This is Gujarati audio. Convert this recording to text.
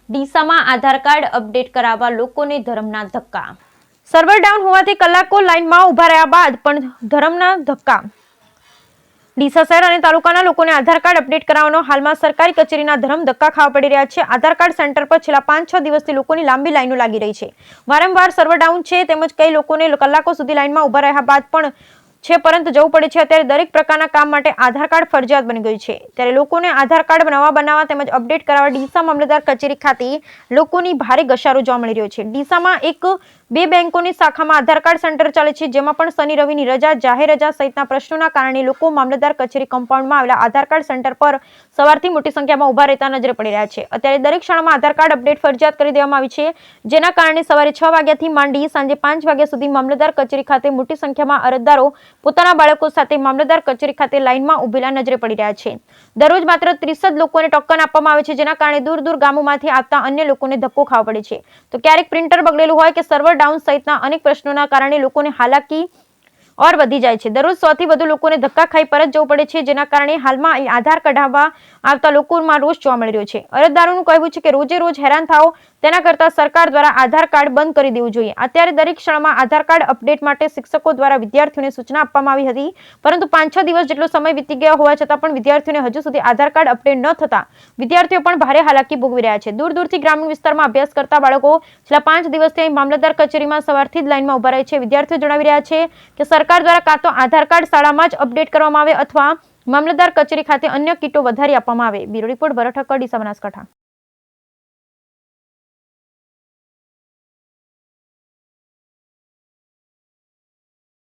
ડીસામાં આધાર કાર્ડ અપડેટ કરાવવા લોકોને ધરમના ધક્કા। સર્વર ડાઉન હોવાથી કલાકો લાઇનમાં ઉભા રહ્યા બાદ પણ ધરમના ધક્કા। ડીસા શહેર અને તાલુકાના લોકોને આધાર કાર્ડ અપડેટ કરાવવાનો હાલમાં સરકારી કચેરીના ધરમ ધક્કા ખાવા પડી રહ્યા છે। આધાર કાર્ડ સેન્ટર પર છેલ્લા 5-6 દિવસથી લોકોની લાંબી લાઈનો લાગી રહી છે। વારંવાર સર્વર ડાઉન છે તેમજ કઈ લોકોને કલાકો સુધી લાઈનમાં ઉભા રહ્યા બાદ પણ છે પરંતુ જવું પડે છે। અત્યારે દરેક પ્રકારના કામ માટે આધાર કાર્ડ ફરજિયાત બની ગયું છે। ત્યારે લોકોને આધાર કાર્ડ બનાવવા તેમજ અપડેટ કરાવવા ડીસા મામલતદાર કચેરી ખાતે લોકોની ભારે ઘસારો જોવા મળી રહ્યો છે। ડીસામાં બે બેંકોની શાખામાં આધાર કાર્ડ સેન્ટર ચાલે છે, જેમાં પણ શનિ રવિની રજા, જાહેર રજા સહિતના પ્રશ્નોના કારણે લોકો મામલતદાર કચેરી કમ્પાઉન્ડમાં આવેલા આધાર કાર્ડ સેન્ટર પર સવારથી મોટી સંખ્યામાં ઉભા રહેતા નજરે પડી રહ્યા છે। અત્યારે દરેક શાળામાં આધાર કાર્ડ અપડેટ ફરજિયાત કરી દેવામાં આવી છે, જેના કારણે સવારે 6 વાગ્યાથી માંડી સાંજે 5 વાગ્યા સુધી મામલતદાર કચેરી ખાતે મોટી સંખ્યામાં અરજદારો પોતાના બાળકો સાથે મામલતદાર કચેરી ખાતે લાઇનમાં ઉભેલા નજરે પડી રહ્યા છે। દરરોજ માત્ર 30 જ લોકોને ટોકન આપવામાં આવે છે, જેના કારણે દૂર દૂર ગામોમાંથી આવતા અન્ય લોકોને ધક્કો ખાવો પડે છે। તો ક્યારેક પ્રિન્ટર બગડેલું હોય કે સર્વર ડાઉન સહિતના અનેક પ્રશ્નોના કારણે લોકોને હાલાકી और વધી જાય છે। દરરોજ 100 થી વધુ લોકોને ધક્કા ખાઈ પરત જવું પડે છે, જેના કારણે હાલમાં આધાર કઢાવવા આવતા લોકોમાં રોષ જોવા મળી રહ્યો છે। અરજદારોનું કહેવું છે કે રોજે રોજ હેરાન થાઓ તેના કરતા સરકાર દ્વારા આધાર કાર્ડ બંધ કરી દેવું જોઈએ। અત્યારે દરેક શાળામાં આધાર કાર્ડ અપડેટ માટે શિક્ષકો દ્વારા વિદ્યાર્થીઓને સૂચના આપવામાં આવી હતી, પરંતુ 5-6 દિવસ જેટલો સમય વીતી ગયા હોવા છતાં પણ વિદ્યાર્થીઓને હજુ સુધી આધાર કાર્ડ અપડેટ ન થતા વિદ્યાર્થીઓ પણ ભારે હાલાકી ભોગવી રહ્યા છે। દૂર દૂરથી ગ્રામીણ વિસ્તારમાં અભ્યાસ કરતા બાળકો છેલ્લા 5 દિવસથી મામલતદાર કચેરીમાં સવારથી જ લાઇનમાં ઉભા રહે છે। વિદ્યાર્થીઓ જણાવી રહ્યા છે કે સરકાર દ્વારા કાં તો આધાર કાર્ડ શાળામાં જ અપડેટ કરવામાં આવે અથવા મામલતદાર કચેરી ખાતે અન્ય કીટો વધારી આપવામાં આવે। બ્યુરો રિપોર્ટ ભરત ઠક્કર, ડીસા, બનાસકાંઠા।